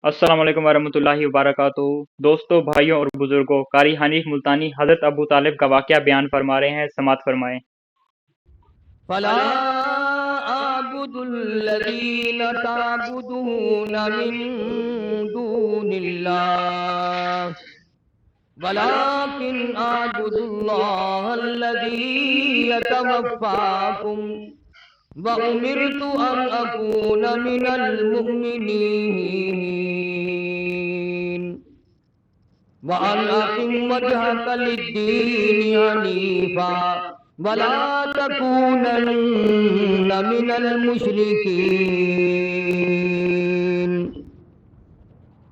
السلام علیکم ورحمۃ اللہ وبرکاتہ۔ دوستوں، بھائیوں اور بزرگوں، قاری حنیف ملتانی حضرت ابو طالب کا واقعہ بیان فرما رہے ہیں، سماعت فرمائیں۔ فلا أعبد الذين تعبدون من دون الله ولكن أعبد الله الذي يتوفاكم وأمرت أن أكون من المؤمنين وأن أقم وجهك للدين حنيفا ولا تكونن من المشركين.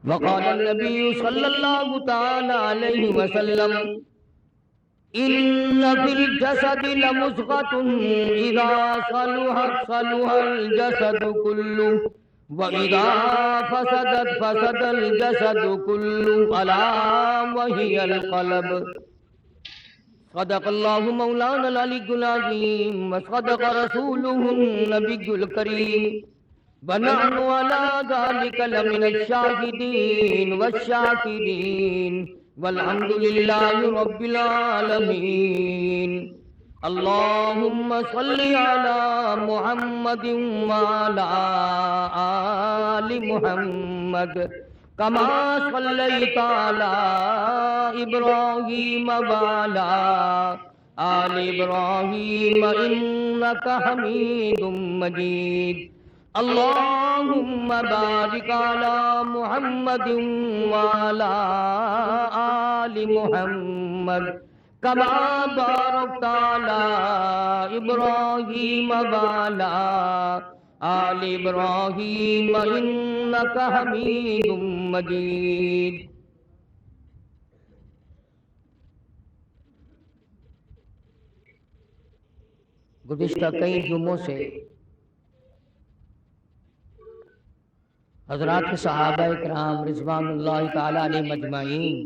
وقال النبي صلى الله تعالى عليه وسلم: إن في الجسد لمضغة إذا صلحت صلح الجسد كله وإذا فسدت فسد الجسد كله ألا وهي القلب. صدق الله مولانا العلي العظيم وصدق رسوله النبي الكريم ونحن على ذلك لمن الشاهدين والشاكرين والحمد لله رب العالمين. اللهم صل على محمد وعلى آل محمد كما صليت على إبراهيم وعلى آل إبراهيم إنك حميد مجيد. اللهم بارك على محمد وعلى آل محمد كما باركت على إبراهيم وعلى آل إبراهيم إنك حميد مجيد. گزشتہ کئی جمعوں سے حضرات صحابہ کرام رضوان اللہ تعالی علیہ مجمعین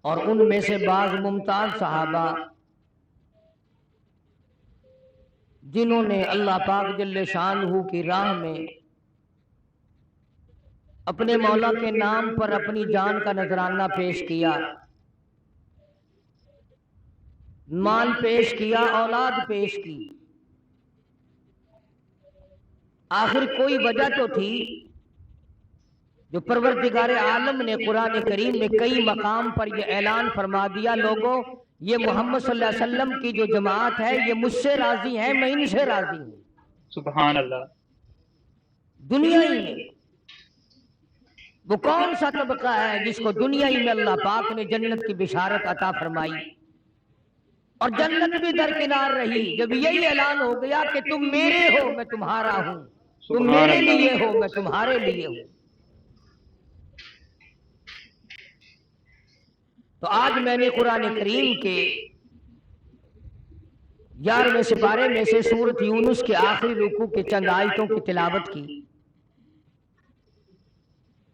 اور ان میں سے بعض ممتاز صحابہ جنہوں نے اللہ پاک جل شانہ کی راہ میں اپنے مولا کے نام پر اپنی جان کا نذرانہ پیش کیا، مال پیش کیا، اولاد پیش کی، آخر کوئی وجہ تو تھی جو پروردگار عالم نے قرآن کریم میں کئی مقام پر یہ اعلان فرما دیا: لوگوں، یہ محمد صلی اللہ علیہ وسلم کی جو جماعت ہے یہ مجھ سے راضی ہے، میں ان سے راضی ہوں۔ سبحان اللہ۔ دنیا ہی میں وہ کون سا طبقہ ہے جس کو دنیا ہی میں اللہ پاک نے جنت کی بشارت عطا فرمائی اور جنت بھی درکنار رہی جب یہی اعلان ہو گیا کہ تم میرے ہو میں تمہارا ہوں، تم میرے لیے ہو میں تمہارے لیے ہوں۔ تو آج میں نے قرآن کریم کے 11ویں سپارے میں سے سورۃ یونس کے آخری رکوع کے چند آیتوں کی تلاوت کی،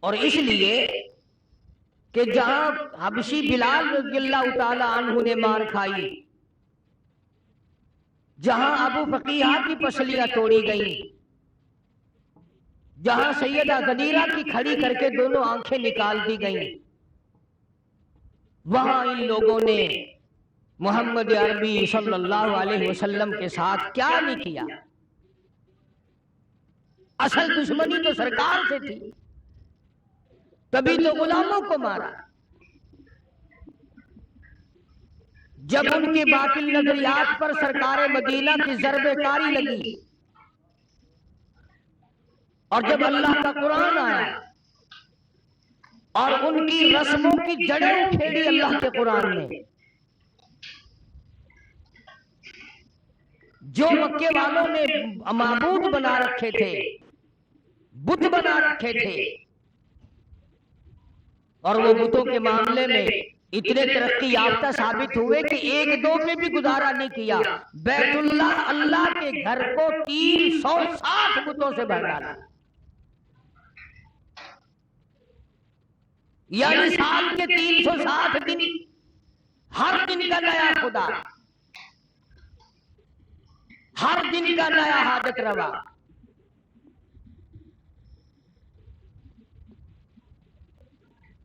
اور اس لیے کہ جہاں حبشی بلال رضی اللہ تعالی عنہ نے مار کھائی، جہاں ابو فقیہ کی پسلیاں توڑی گئیں، جہاں سیدہ غدیرہ کی کھڑی کر کے دونوں آنکھیں نکال دی گئیں، وہاں ان لوگوں نے محمد عربی صلی اللہ علیہ وسلم کے ساتھ کیا نہیں کیا۔ اصل دشمنی تو سرکار سے تھی، تبھی تو غلاموں کو مارا۔ جب ان کے باطل نظریات پر سرکار مدینہ کی ضرب کاری لگی اور جب اللہ کا قرآن آیا اور ان کی رسموں کی جڑیں اکھیڑی اللہ کے قرآن نے، جو مکے والوں نے معبود بنا رکھے تھے، بت بنا رکھے تھے، اور وہ بتوں کے معاملے میں اتنے ترقی یافتہ ثابت ہوئے کہ ایک دو میں بھی گزارا نہیں کیا، بیت اللہ اللہ کے گھر کو 360 بتوں سے بھر ڈالا۔ یعنی سال کے 360 دن ہر دن کا نیا خدا، ہر دن کا نیا حاجت روا۔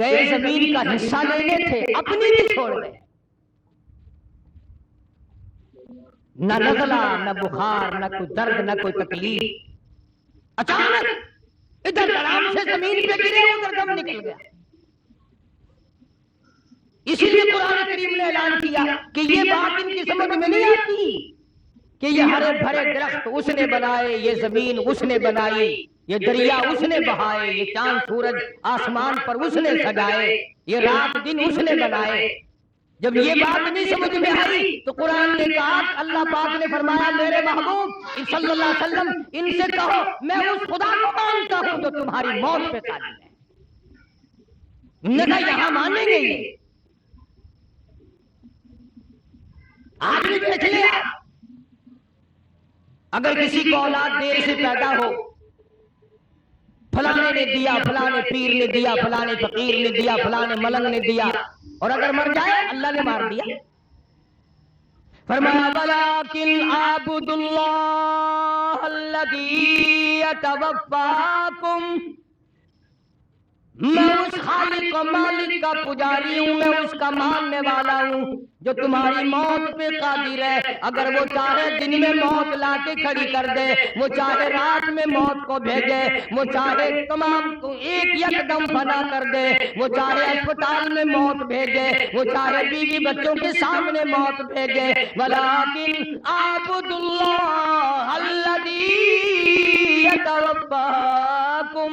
گئے زمین کا حصہ لینے تھے، اپنی بھی چھوڑ گئے، نہ نزلہ، نہ بخار، نہ کوئی درد، نہ کوئی تکلیف، اچانک ادھر آرام سے زمین پہ گرے، ادھر دم نکل گیا۔ اسی لیے قرآن کریم نے اعلان کیا کہ یہ بات ان کی سمجھ میں نہیں آتی کہ یہ ہرے بھرے درخت اس نے بنائے، یہ زمین اس نے بنائی، یہ دریا اس نے بہائے، یہ چاند سورج آسمان پر اس نے سجائے، یہ رات دن اس نے بنائے۔ جب یہ بات نہیں سمجھ میں آئی تو قرآن نے کہا، اللہ پاک نے فرمایا میرے محبوب صلی اللہ علیہ وسلم ان سے کہو میں اس خدا کو مانتا ہوں جو تمہاری موت پہ قادر ہے۔ انہوں نے کہا یہاں مانیں گے یہ؟ آج بھی دیکھ لیا، اگر کسی کو اولاد دیر سے پیدا ہو، فلانے نے دیا، فلانے پیر نے دیا، فلانے فقیر نے دیا، فلانے ملنگ نے دیا، اور اگر مر جائے اللہ نے مار دیا۔ فرمایا وَلَٰكِنْ أَعْبُدُ اللَّهَ الَّذِي يَتَوَفَّاكُمْ، میں اس خالق و مالک کا پجاری ہوں، میں اس کا ماننے والا ہوں جو تمہاری موت پہ قادر ہے۔ اگر وہ چاہے دن میں موت لا کے کھڑی کر دے، وہ چاہے رات میں موت کو بھیجے، وہ چاہے تمام کو ایک یکدم فنا کر دے، وہ چاہے اسپتال میں موت بھیجے، وہ چاہے بیوی بچوں کے سامنے موت بھیجے۔ وَلَٰكِنْ أَعْبُدُ اللَّهَ الَّذِي يَتَوَفَّاكُمْ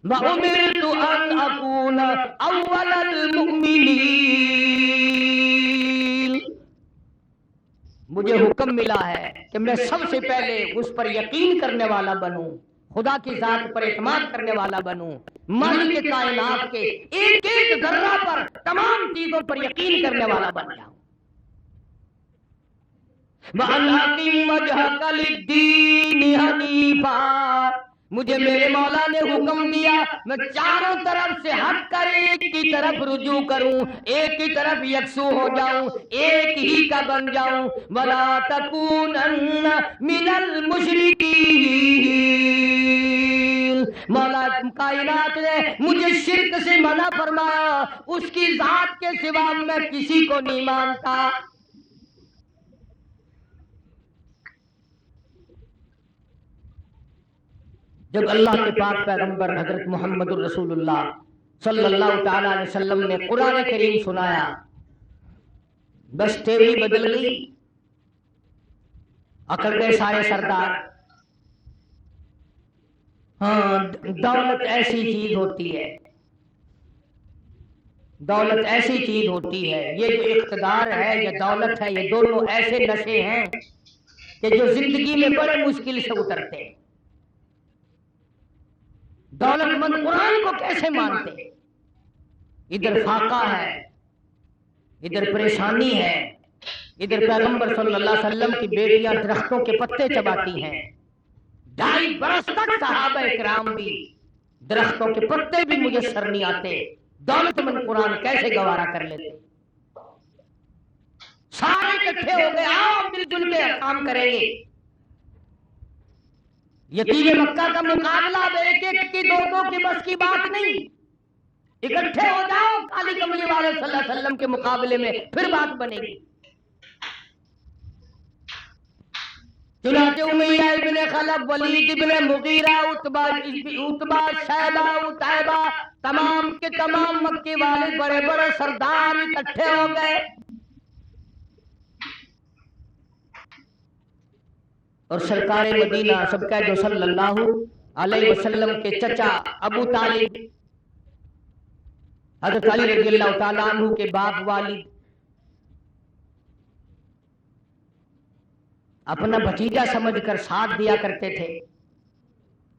وَأُمِرْتُ أَنْ أَكُونَ أَوَّلَ الْمُؤْمِنِينَ، مجھے حکم ملا ہے کہ میں سب سے پہلے اس پر یقین کرنے والا بنوں، خدا کی ذات پر اعتماد کرنے والا بنوں، مالک کائنات کے ایک ایک ذرہ پر، تمام چیزوں پر یقین کرنے والا بن جاؤں۔ وَأَنْ أَقِمْ وَجْهَكَ لِلدِّينِ حَنِيفًا، مجھے میرے مولا نے حکم دیا میں چاروں طرف سے ہٹ کر ایک کی طرف رجوع کروں، ایک کی طرف یکسو ہو جاؤں، ایک ہی کا بن جاؤں۔ وَلَا تَكُونَنَّ مِنَ الْمُشْرِكِينَ، مولا کائنات نے مجھے شرک سے منع فرمایا، اس کی ذات کے سوا میں کسی کو نہیں مانتا۔ جب اللہ کے پاک پیغمبر حضرت محمد الرسول اللہ صلی اللہ تعالی علیہ وسلم نے قرآن کریم سنایا، بس ٹیبل بدل گئی، اکڑ گئے سارے سردار۔ ہاں، دولت ایسی چیز ہوتی ہے، دولت ایسی چیز ہوتی ہے، یہ جو اقتدار ہے یا دولت ہے، یہ دونوں ایسے نشے ہیں کہ جو زندگی میں بڑے مشکل سے اترتے ہیں۔ دولت مند قرآن کو کیسے مانتے؟ ادھر فاقہ ہے، ادھر پریشانی ہے، ادھر پیغمبر صلی اللہ علیہ وسلم کی بیٹیاں درختوں کے پتے چباتی ہیں، 2.5 برس تک صحابہ کرام بھی درختوں کے پتے بھی میسر نہیں آتے، دولت مند قرآن کیسے گوارا کر لیتے؟ سارے اکٹھے ہو گئے، آؤ مل جل کے کام کریں گے۔ یتیم مکہ کا مقابلہ اب ایک ایک کی دو کی بس کی بات نہیں، اکٹھے ہو جاؤ کالی کملی والے صلی اللہ علیہ وسلم کے مقابلے میں، پھر بات بنے گی۔ چنانچہ امیہ ابن خلف، ولید ابن مغیرہ، عتبہ، شیبہ، عتیبہ، تمام کے تمام مکے والے بڑے بڑے سردار اکٹھے ہو گئے، اور سرکار مدینہ سب کا جو صلی اللہ علیہ وسلم کے چچا ابو طالب، حضرت علی رضی اللہ تعالیٰ عنہ کے باپ والد، اپنا بھتیجا سمجھ کر ساتھ دیا کرتے تھے۔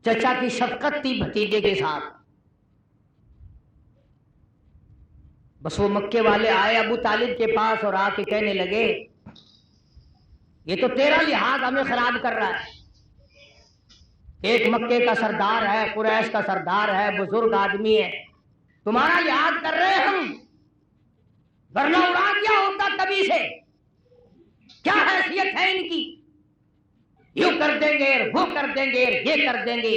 چچا کی شفقت تھی بھتیجے کے ساتھ۔ بس وہ مکے والے آئے ابو طالب کے پاس اور آ کے کہنے لگے یہ تو تیرا لحاظ ہمیں خراب کر رہا ہے، ایک مکے کا سردار ہے، قریش کا سردار ہے، بزرگ آدمی ہے، تمہارا لحاظ کر رہے ہم، ورنہ اڑا دیا ہوتا کبھی سے، کیا حیثیت ہے ان کی، یوں کر دیں گے وہ کر دیں گے یہ کر دیں گے۔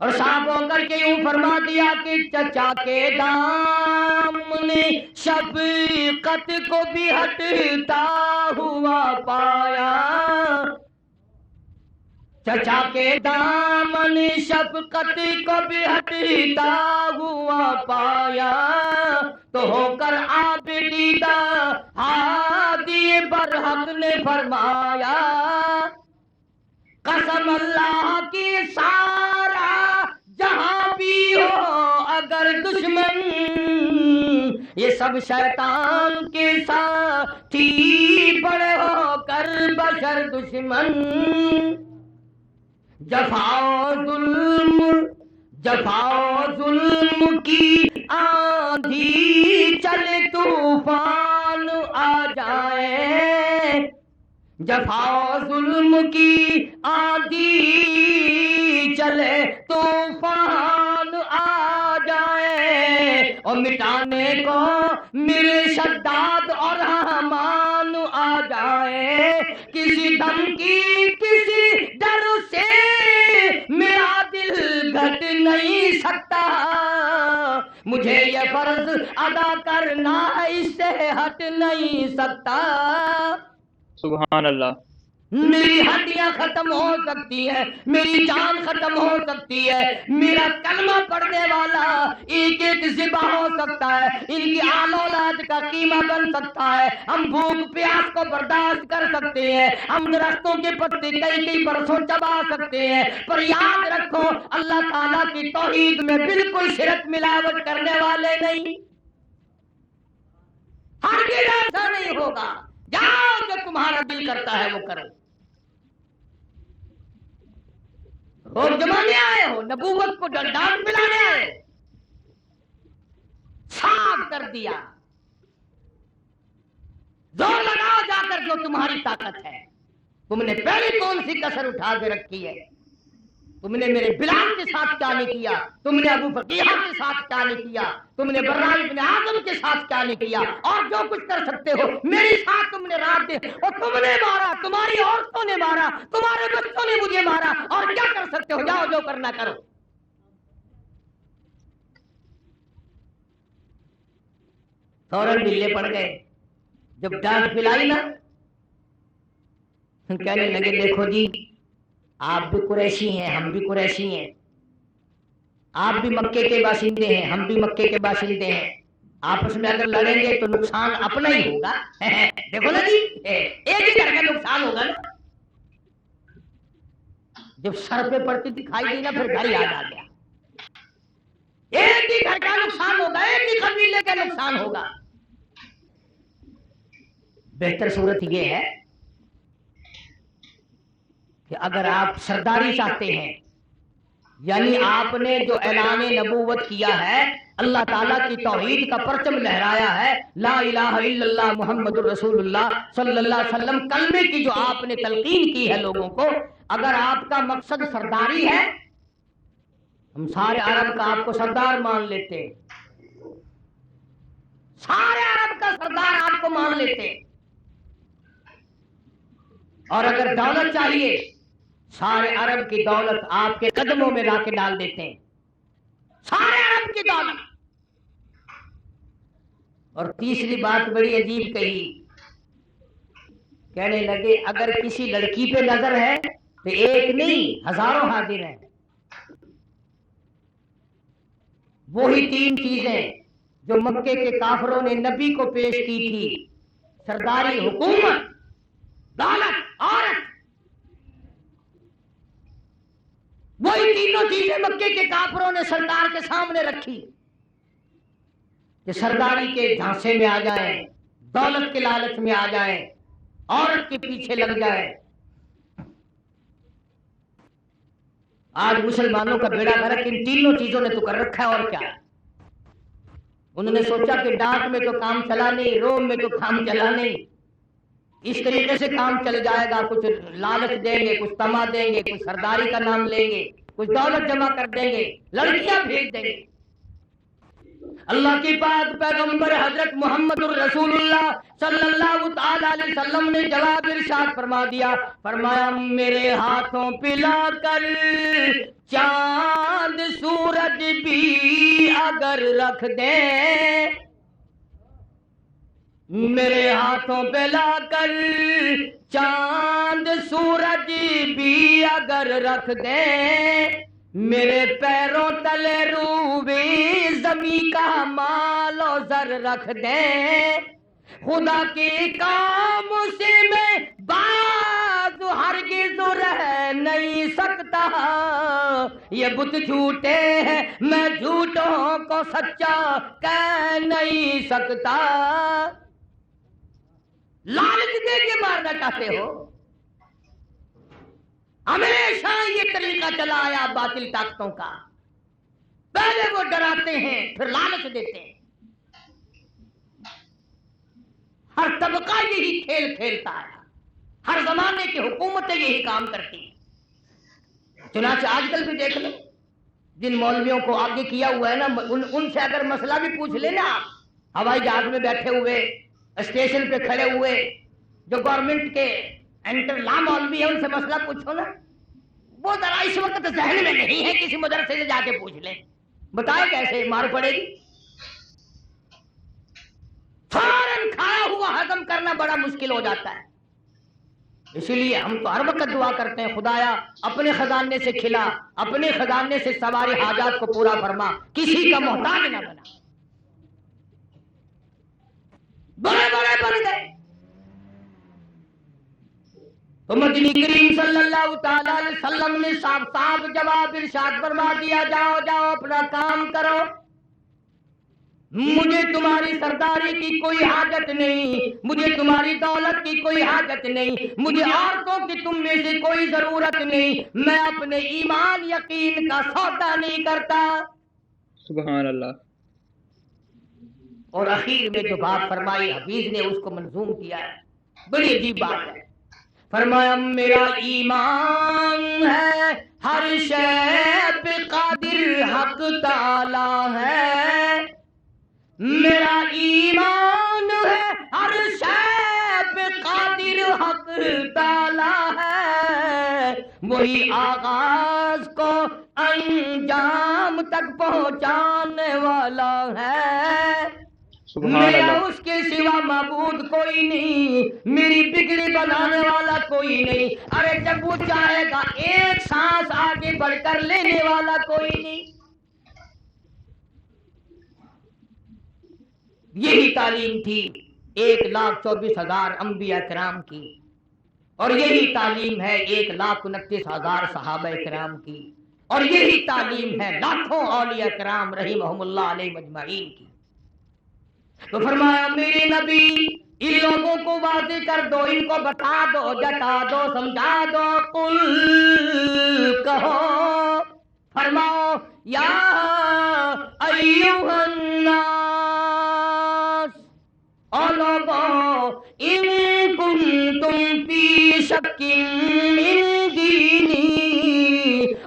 اور صاف ہو کر کے یوں فرما دیا کہ چچا کے دامن شفقت کو بھی ہٹتا ہوا پایا، چچا کے دامن شفقت کو بھی ہٹتا ہوا پایا، تو ہو کر آپ دیدہ ہادی برحق نے فرمایا، قسم اللہ کی سارا جہاں بھی ہو اگر دشمن، یہ سب شیطان کے ساتھی بڑے ہو کر بشر دشمن، جفا ظلم کی آندھی چلے طوفان آ جائے، جفا ظلم کی آندھی چلے طوفان آ جائے، اور مٹانے کو میرے شداد اور حمان آ جائے، کسی دھمکی کسی ڈر سے میرا دل گھٹ نہیں سکتا، مجھے یہ فرض ادا کرنا ہے اس سے ہٹ نہیں سکتا، سبحان اللہ۔ میری ہڈیاں ختم ہو سکتی ہے، میری جان ختم ہو سکتی ہے، میرا کلمہ پڑھنے والا ایک ایک ذبح ہو سکتا ہے، ان کی آل اولاد کا قیمہ بن سکتا ہے، ہم بھوک پیاس کو برداشت کر سکتے ہیں، ہم درختوں کے پتے کئی کئی برسوں چبا سکتے ہیں، پر یاد رکھو اللہ تعالیٰ کی توحید میں بالکل شرک ملاوٹ کرنے والے نہیں، ہرگز ایسا نہیں ہوگا، جاؤ جو تمہارا دل کرتا ہے وہ کرو، اور جمانے آئے ہو، نبوت کو ڈانٹ پلانے آئے، صاف کر دیا، زور لگاؤ جا کر جو تمہاری طاقت ہے، تم نے پہلے کون سی کسر اٹھا کے رکھی ہے، تم نے میرے بلال کے ساتھ کیا نہیں کیا، تم نے ابو فقیہ کے ساتھ کیا نہیں کیا، تم نے برا ابن اعظم کے ساتھ کیا نہیں کیا، اور جو کچھ کر سکتے ہو میرے ساتھ تم نے رات دے، اور تم نے مارا، تمہاری عورتوں نے مارا، تمہارے بچوں نے مجھے مارا، اور کیا کر سکتے ہو، جاؤ جو کرنا کرو۔ فوراً ڈلے پڑ گئے، جب ڈانٹ پلائی نا کہنے لگے دیکھو جی آپ بھی قریشی ہیں ہم بھی قریشی ہیں، آپ بھی مکے کے باشندے ہیں ہم بھی مکے کے باشندے ہیں، آپس میں اگر لڑیں گے تو نقصان اپنا ہی ہوگا، دیکھو نا جی ایک ہی گھر کا نقصان ہوگا نا، جب سر پہ پڑتی دکھائی دی نا پھر گھر یاد آ گیا، ایک ہی گھر کا نقصان ہوگا، ایک ہی قبیلے کا نقصان ہوگا، بہتر صورت یہ ہے کہ اگر آپ سرداری چاہتے ہیں، یعنی آپ نے جو اعلان نبوت کیا ہے، اللہ تعالیٰ کی توحید کا پرچم لہرایا ہے، لا الہ الا اللہ محمد الرسول اللہ صلی اللہ علیہ وسلم کلمے کی جو آپ نے تلقین کی ہے لوگوں کو، اگر آپ کا مقصد سرداری ہے، ہم سارے عرب کا آپ کو سردار مان لیتے، سارے عرب کا سردار آپ کو مان لیتے، اور اگر دولت چاہیے سارے عرب کی دولت آپ کے قدموں میں لا کے ڈال دیتے ہیں، سارے عرب کی دولت۔ اور تیسری بات بڑی عجیب کہی، کہنے لگے اگر کسی لڑکی پہ نظر ہے تو ایک نہیں ہزاروں حاضر ہیں، وہی تین چیزیں جو مکے کے کافروں نے نبی کو پیش کی تھی، سرداری، حکومت، دولت، عورت، وہی تینوں چیزیں مکے کے کافروں نے سرکار کے سامنے رکھی کہ سرداری کے جھانسے میں آ جائیں، دولت کے لالچ میں آ جائیں، عورت کے پیچھے لگ جائیں۔ آج مسلمانوں کا بیڑا غرق ان تینوں چیزوں نے تو کر رکھا ہے، اور کیا؟ انہوں نے سوچا کہ ڈاک میں تو کام چلا نہیں، روم میں تو کام چلا نہیں، اس طریقے سے کام چل جائے گا، کچھ لالچ دیں گے، کچھ تما دیں گے، کچھ سرداری کا نام لیں گے، کچھ دولت جمع کر دیں گے، لڑکیاں بھیج دیں گے۔ اللہ کی پاک پیغمبر حضرت محمد الرسول اللہ صلی اللہ تعالی علیہ وسلم نے جواب ارشاد فرما دیا، فرمایا میرے ہاتھوں پلا کر چاند سورج بھی اگر رکھ دے، میرے ہاتھوں پہ لا کر چاند سورج بھی اگر رکھ دے، میرے پیروں تلے روبی زمین کا مال و زر رکھ دے، خدا کی کام سے میں باز ہرگز رہ نہیں سکتا، یہ بت جھوٹے ہیں میں جھوٹوں کو سچا کہہ نہیں سکتا۔ لالچ دے کے مارنا چاہتے ہو؟ ہمیشہ یہ طریقہ چلا آیا باطل طاقتوں کا، پہلے وہ ڈراتے ہیں پھر لالچ دیتے ہیں۔ ہر طبقہ یہی کھیل کھیلتا ہے، ہر زمانے کی حکومتیں یہی کام کرتی ہیں۔ چنانچہ آج کل بھی دیکھ لیں، جن مولویوں کو آگے کیا ہوا ہے نا، ان سے اگر مسئلہ بھی پوچھ لیں نا، آپ ہوائی جہاز میں بیٹھے ہوئے، اسٹیشن پہ کھڑے ہوئے، جو گورنمنٹ کے انٹر لا مولوی ہے، ان سے مسئلہ پوچھو نا، وہ ذرا اس وقت ذہن میں نہیں ہے، کسی مدرسے سے جا کے پوچھ لیں، بتائیں کیسے مار پڑے گی۔ فوراً کھایا ہوا ہضم کرنا بڑا مشکل ہو جاتا ہے۔ اسی لیے ہم تو ہر وقت دعا کرتے ہیں، خدایا اپنے خزانے سے کھلا، اپنے خزانے سے سواری حاجات کو پورا فرما، کسی کا محتاج نہ بنا۔ بڑے بڑے بن گئے تو مدنی کریم صلی اللہ تعالی علیہ وسلم نے صاف صاف جواب ارشاد فرما دیا، جاؤ جاؤ اپنا کام کرو، مجھے تمہاری سرداری کی کوئی حاجت نہیں، مجھے تمہاری دولت کی کوئی حاجت نہیں، مجھے عورتوں کی تم میں سے کوئی ضرورت نہیں، میں اپنے ایمان یقین کا سودا نہیں کرتا۔ سبحان اللہ۔ اور اخیر میں جو بات فرمائی حفیظ نے اس کو منظوم کیا ہے، بڑی عجیب بات ہے۔ فرمایا میرا ایمان ہے ہر شے پہ قادر حق تعالی ہے، میرا ایمان ہے ہر شے پہ قادر حق تعالی ہے، وہی آغاز کو انجام تک پہنچانے والا ہے، میرا اس کے سوا معبود کوئی نہیں، میری بگڑی بنانے والا کوئی نہیں، ارے جب وہ چاہے گا ایک سانس آگے بڑھ کر لینے والا کوئی نہیں۔ یہی تعلیم تھی 1,24,000 انبیاء کرام کی، اور یہی تعلیم ہے 1,29,000 صحابہ کرام کی، اور یہی تعلیم ہے لاکھوں اولیاء کرام رحمہم اللہ علیہ مجمعین کی۔ تو فرمایا میرے نبی ان لوگوں کو واضح کر دو، ان کو بتا دو، جتا دو، سمجھا دو، قل کہو، فرماؤ یا ایھا الناس، او لوگوں، ان کنتم فی شک من دینی،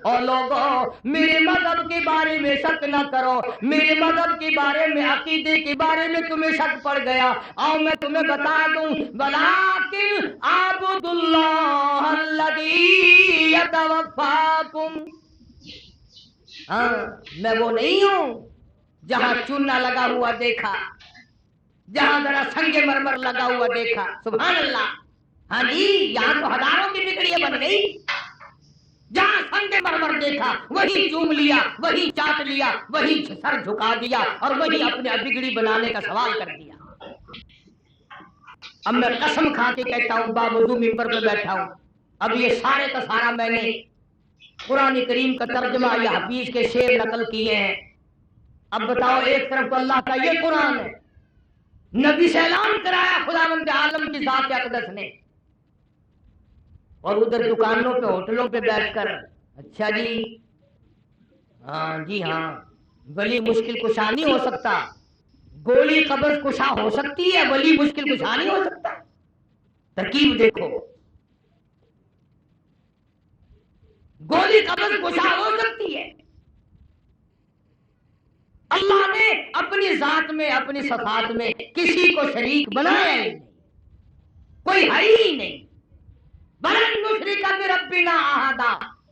او لوگوں میرے مذہب کے بارے میں شک نہ کرو، میرے مذہب کے بارے میں، عقیدے کے بارے میں تمہیں شک پڑ گیا، آؤ میں تمہیں بتا دوں، وَلَٰكِنْ اعْبُدُوا اللَّهَ الَّذِي يَتَوَفَّاكُمْ، ہاں میں وہ نہیں ہوں جہاں چونا لگا ہوا دیکھا، جہاں ذرا سنگ مرمر لگا ہوا دیکھا، سبحان اللہ، ہاں جی یہاں تو ہزاروں کی بگڑیاں بن گئی، جہاں سنگ مرمر دیکھا وہی چوم لیا، وہی چاٹ لیا، وہی سر جھکا دیا، اور وہی اپنے بگڑی بنانے کا سوال کر دیا۔ اب میں قسم کھا کے کہتا ہوں، باوضو ممبر پہ بیٹھا ہوں، اب یہ سارے کا سارا میں نے قرآن کریم کا ترجمہ یا حفیظ کے شعر نقل کیے ہیں۔ اب بتاؤ، ایک طرف تو اللہ کا یہ قرآن ہے، نبی سے اعلان کرایا خداوند عالم کی ذات اقدس نے، اور ادھر دکانوں پہ ہوٹلوں پہ بیٹھ کر اچھا جی ہاں جی ہاں ولی مشکل کشا نہیں ہو سکتا، گولی قبض کشا ہو سکتی ہے، ولی مشکل کشا نہیں ہو سکتا۔ ترکیب دیکھو، گولی قبض کشا ہو سکتی ہے، اللہ نے اپنی ذات میں اپنی صفات میں کسی کو شریک بنایا ہی نہیں، کوئی ہے ہی نہیں۔ بلن نشرک بربنا احدا،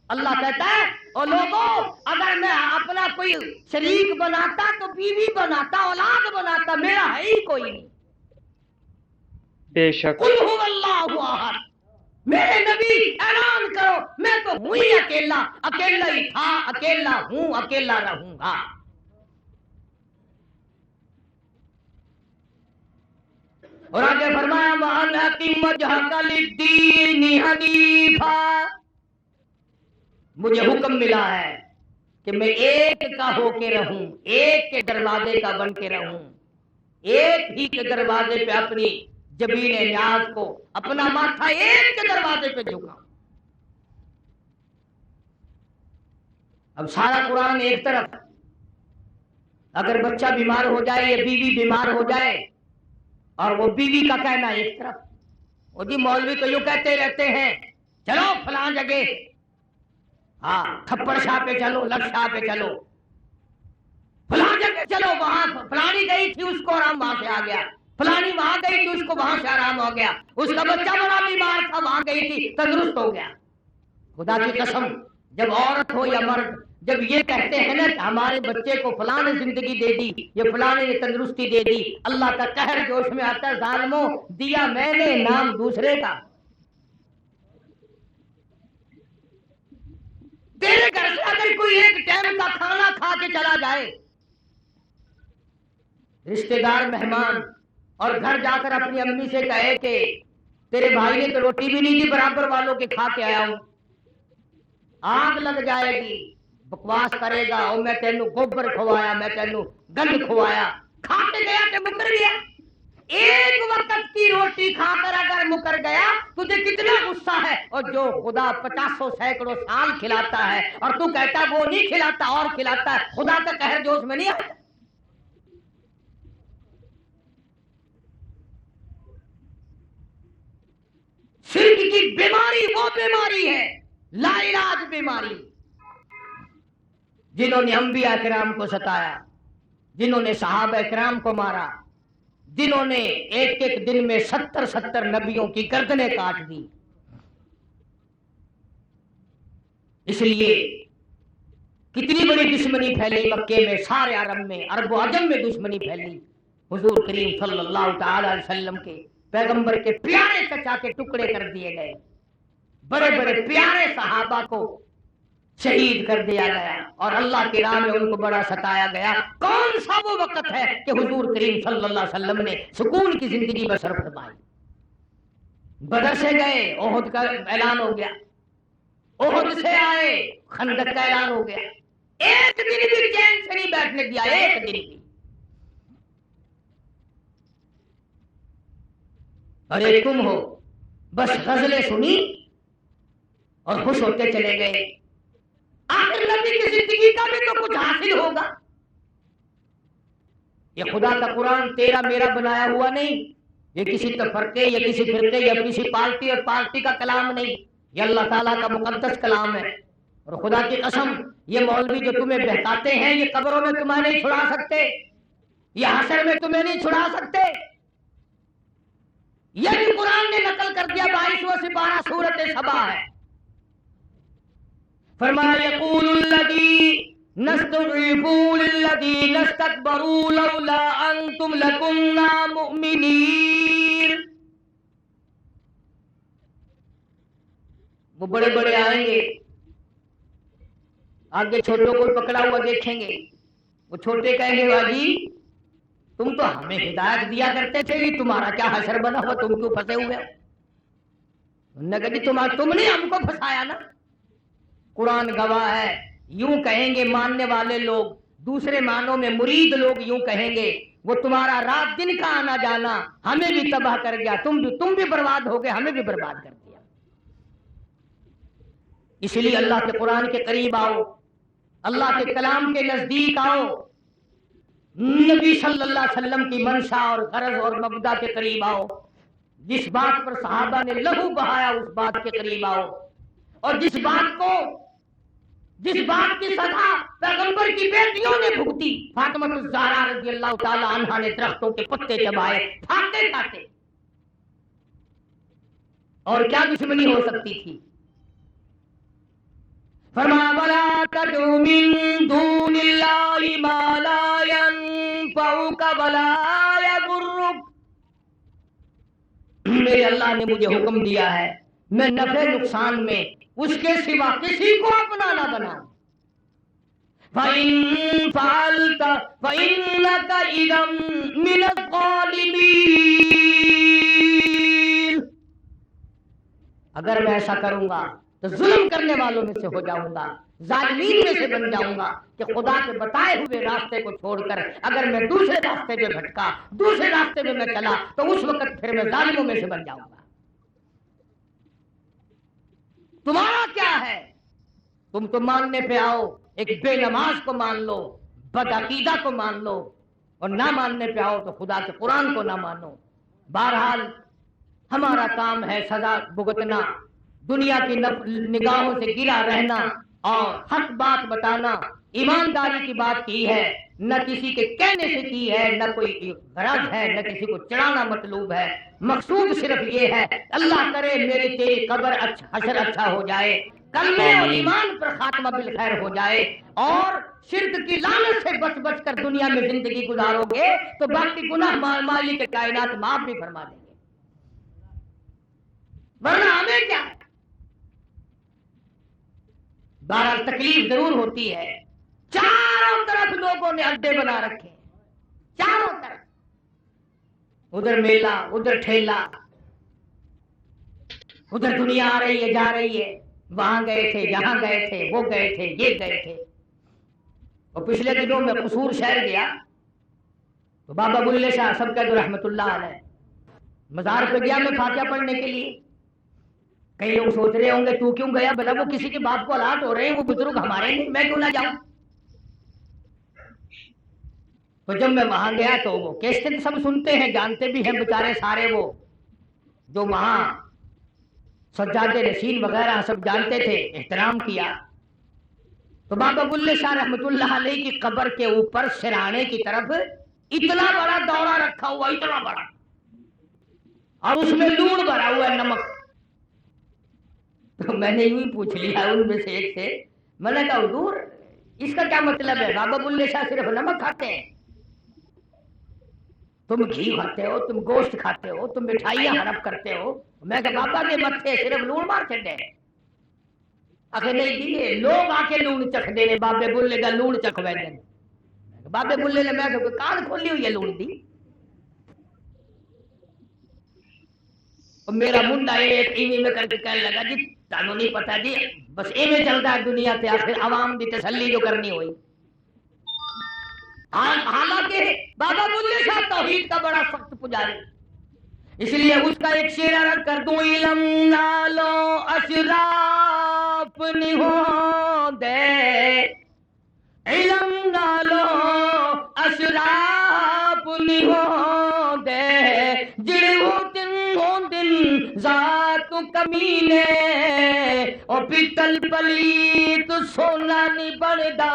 اللہ کہتا ہے او لوگوں اگر میں اپنا کوئی شریک بناتا تو بیوی بناتا، اولاد بناتا، میرا ہے ہی کوئی نہیں۔ بے شک قل هو اللہ احد، میرے نبی اعلان کرو میں تو ہوں ہی اکیلا، اکیلا ہی تھا، اکیلا ہوں، اکیلا رہوں گا۔ اور آگے فرمایا وَأَنْ أَقِمْ وَجْهَكَ لِلدِّينِ حَنِيفًا، مجھے حکم ملا ہے کہ میں ایک کا ہو کے رہوں، ایک کے دروازے کا بن کے رہوں، ایک ہی کے دروازے پہ اپنی جبین نیاز کو، اپنا ماتھا ایک کے دروازے پہ جھکاؤں۔ اب سارا قرآن ایک طرف، اگر بچہ بیمار ہو جائے یا بیوی بیمار ہو جائے اور وہ بیوی کا کہنا ایک طرف، وہ جی مولوی تو یوں کہتے رہتے ہیں چلو فلاں جگہ، ہاں تھپڑ شاہ پہ چلو، لک شاہ پہ چلو، فلاں جگہ چلو، وہاں فلانی گئی تھی اس کو آرام وہاں سے آ گیا، فلانی وہاں گئی تھی اس کو وہاں سے آرام ہو گیا، اس کا بچہ بڑا بیمار تھا وہاں گئی تھی تندرست ہو گیا۔ خدا کی قسم جب عورت ہو یا مرد جب یہ کہتے ہیں نا کہ ہمارے بچے کو فلاں نے زندگی دے دی، یہ فلاں نے تندرستی دے دی، اللہ کا قہر جوش میں آتا ہے، ظالموں دیا میں نے نام دوسرے کا۔ تیرے گھر سے اگر کوئی ایک ٹائم کا کھانا کھا کے چلا جائے، رشتہ دار مہمان، اور گھر جا کر اپنی امی سے کہے کہ تیرے بھائی نے تو روٹی بھی نہیں دی، برابر والوں کے کھا کے آیا ہوں، آگ لگ جائے گی، بکواس کرے گا اور میں تینوں گوبر کھوایا، میں تینوں گند کھوایا، کھا کے گیا کہ مکر گیا۔ ایک وقت کی روٹی کھا کر اگر مکر گیا تجھے کتنا غصہ ہے، اور جو خدا 50 سینکڑوں سال کھلاتا ہے اور تو کہتا وہ نہیں کھلاتا اور کھلاتا ہے، خدا کا قہر جوش میں نہیں آتا۔ شرک کی بیماری وہ بیماری ہے، لا علاج بیماری، جنہوں نے انبیاء کرام کو ستایا، جنہوں نے صحابہ کرام کو مارا، جنہوں نے ایک ایک دن میں 70 نبیوں کی گردنیں کاٹ دی۔ اس لیے کتنی بڑی دشمنی پھیلی مکے میں، سارے عرب میں، عرب و عجم میں دشمنی پھیلی۔ حضور کریم صلی اللہ تعالی علیہ وسلم کے پیغمبر کے پیارے چچا کے ٹکڑے کر دیے گئے، بڑے بڑے پیارے صحابہ کو شہید کر دیا گیا، اور اللہ کی راہ میں ان کو بڑا ستایا گیا۔ کون سا وہ وقت ہے کہ حضور کریم صلی اللہ علیہ وسلم نے سکون کی زندگی بسر فرمائی؟ بدر سے گئے، احد کا اعلان ہو گیا، احد سے آئے، خندق کا اعلان ہو گیا، ایک دن بھی چین سے نہیں بیٹھنے دیا، ایک دن بھی۔ اور ایک تم ہو بس غزلیں سنی اور خوش ہوتے چلے گئے، آخر نبی کی زندگی کا بھی تو کچھ حاصل ہوگا۔ یہ خدا کا قرآن تیرا میرا بنایا ہوا نہیں، یہ کسی تفرقے یا کسی فرقے یا کسی پارٹی اور پارٹی کا کلام نہیں، یہ اللہ تعالیٰ کا مقدس کلام ہے۔ اور خدا کی قسم یہ مولوی جو تمہیں بہکاتے ہیں یہ قبروں میں تمہیں نہیں چھڑا سکتے، یہ حشر میں تمہیں نہیں چھڑا سکتے۔ یہ بھی قرآن نے نقل کر دیا، 22واں سپارہ سورۃ سبا ہے، فرمایا یقول الذین استضعفوا للذین استکبروا لولا انتم لکنا مؤمنین۔ وہ بڑے بڑے آئیں گے، آگے چھوٹوں کو پکڑا ہوا دیکھیں گے، وہ چھوٹے کہیں گے واجی تم تو ہمیں ہدایت دیا کرتے تھے، یہ تمہارا کیا حشر بنا ہوا، تم کیوں پھنسے ہوئے ہو؟ انہوں نے کہا جی تم نے ہم کو پھنسایا نا۔ قرآن گواہ ہے، یوں کہیں گے ماننے والے لوگ، دوسرے معنوں میں مرید لوگ یوں کہیں گے وہ تمہارا رات دن کا آنا جانا ہمیں بھی تباہ کر گیا، تم بھی برباد ہو گئے، ہمیں بھی برباد کر دیا۔ اس لیے اللہ کے قرآن کے قریب آؤ، اللہ کے کلام کے نزدیک آؤ، نبی صلی اللہ علیہ وسلم کی منشا اور غرض اور مبدا کے قریب آؤ، جس بات پر صحابہ نے لہو بہایا اس بات کے قریب آؤ، اور جس بات کو جس بات کی سزا پیغمبر کی بیٹیوں نے بھگتی، فاطمہ الزہرا رضی اللہ تعالی عنہا نے درختوں کے پتے چبائے کھاتے کھاتے، اور کیا دشمنی ہو سکتی تھی؟ فرمایا وَلَا تَدْعُ مِن دُونِ اللَّهِ مَا لَا يَنفَعُكَ وَلَا يَضُرُّكَ، میرے اللہ نے مجھے حکم دیا ہے میں نفع نقصان میں اس کے سوا کسی کو اپنا نہ بناؤں۔ فَإِن فَعَلْتَ فَإِنَّكَ إِذًا مِنَ الظَّالِمِينَ، اگر میں ایسا کروں گا تو ظلم کرنے والوں میں سے ہو جاؤں گا، ظالمین میں سے بن جاؤں گا، کہ خدا کے بتائے ہوئے راستے کو چھوڑ کر اگر میں دوسرے راستے پہ بھٹکا، دوسرے راستے پہ میں چلا تو اس وقت پھر میں ظالموں میں سے بن جاؤں گا۔ تمہارا کیا ہے؟ تم تو ماننے پہ آؤ، ایک بے نماز کو مان لو، بدعقیدہ کو مان لو، اور نہ ماننے پہ آؤ تو خدا کے قرآن کو نہ مانو۔ بہرحال ہمارا کام ہے سزا بھگتنا، دنیا کی نگاہوں سے گرا رہنا اور حق بات بتانا، ایمانداری کی بات کی ہے، نہ کسی کے کہنے سے کی ہے، نہ کوئی غرض ہے، نہ کسی کو چڑھانا مطلوب ہے، مقصود صرف یہ ہے اللہ کرے میری تیری قبر حشر اچھا ہو جائے، کلمے اور ایمان پر خاتمہ بالخیر ہو جائے، اور شرک کی لعنت سے بچ بچ کر دنیا میں زندگی گزارو گے تو باقی گناہ مالک کائنات معاف بھی فرما دیں گے، ورنہ ہمیں کیا ہے؟ بہرحال تکلیف ضرور ہوتی ہے، چاروں طرف لوگوں نے اڈے بنا رکھے ہیں، چاروں طرف، ادھر میلہ، ادھر ٹھیلا، ادھر دنیا آ رہی ہے جا رہی ہے، وہاں گئے تھے، یہاں گئے تھے، وہ گئے تھے، یہ گئے تھے۔ اور پچھلے دنوں میں قصور شہر گیا تو بابا بلے شاہ سب کا جو رحمت اللہ علیہ مزار پہ گیا میں فاتحہ پڑھنے کے لیے۔ کئی لوگ سوچ رہے ہوں گے تو کیوں گیا؟ بلا وہ کسی کے باپ کو الارٹ ہو رہے ہیں، وہ بزرگ ہمارے نہیں، میں کیوں نہ جاؤں؟ تو جب میں وہاں گیا تو وہ کیسے سب سنتے ہیں، جانتے بھی ہیں بیچارے سارے، وہ جو وہاں سجاد رسین وغیرہ سب جانتے تھے، احترام کیا۔ تو بابا بلے شاہ رحمت اللہ علیہ کی قبر کے اوپر سرانے کی طرف اتنا بڑا دورہ رکھا ہوا، اتنا بڑا، اور اس میں لون بھرا ہوا ہے، نمک۔ تو میں نے یوں ہی پوچھ لیا ان میں سے ایک سے، میں نے کہا حضور اس کا کیا مطلب ہے؟ بابا بلے شاہ صرف نمک کھاتے ہیں، تم گھی کھاتے ہو، تم گوشت کھاتے ہو، تم مٹھائیاں حرب کرتے ہو۔ میں کہا بابا کے متھے صرف لون مار چڑھے، آخر نہیں جی لوگ آ کے لون چکھ دے، بابے بلے کا لون چکھ ویجن۔ بابے بلے نے میں تو کان کھولی ہوئی ہے لون دی، اور میرا منڈا ایک ایویں میں کر کے کہنے لگا جی تانوں نہیں پتا جی، بس ایویں چلتا ہے دنیا سے، آخر عوام دی تسلی جو کرنی ہوئی۔ حالانکہ بابا بلے شاہ توحید کا بڑا سخت پجاری، اس لیے اس کا ایک شعر عرض کر دوں، علم نالو اشراف نہیں دے، علم نالو اشراف نہیں دے، جڑے ہو دن ذات کمینے، اور پیتل پلیت سونا نہیں بڑھدا،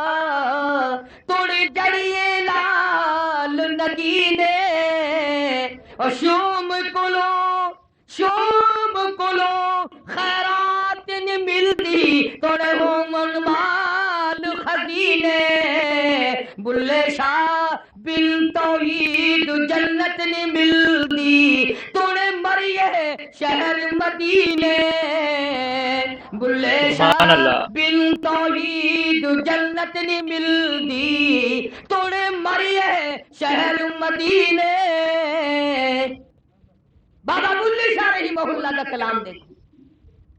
توڑی جڑیے لال نگینے، اور شوم کلو خیرات نہیں ملتی، توڑے ہو من مال خزینے، بلے شاہ بن توحید جنت نہیں ملتی، توڑے مریے شہر مدینے، بلے شاہ بن توحید جنت نہیں ملتی، توڑے مریے شہر مدینے۔ بابا بلے شاہ رحمہ اللہ کا کلام دیکھو،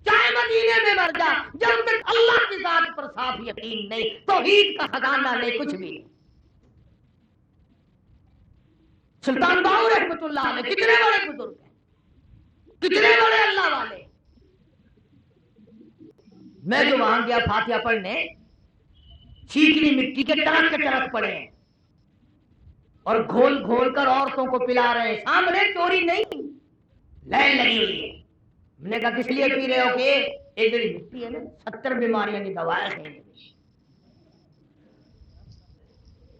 چاہے مدینے میں مر جا، جب تک اللہ کی ذات پر صاف یقین نہیں، توحید کا خزانہ نہیں، کچھ بھی نہیں۔ سلطان باہو رحمت اللہ علیہ کتنے بڑے بزرگ ہیں، کتنے بڑے اللہ والے۔ میں جو وہاں گیا فاتحہ پڑھنے، چیکنی مٹی کے ٹرک کے ٹرک پڑے ہیں، اور گھول گھول کر عورتوں کو پلا رہے ہیں، سامنے چوری نہیں، لائن لگی ہوئی ہے۔ میں نے کہا کس لیے پی رہے ہو؟ کہ ادھر مٹی ہے نا، 70 بیماریاں کی دوا ہے،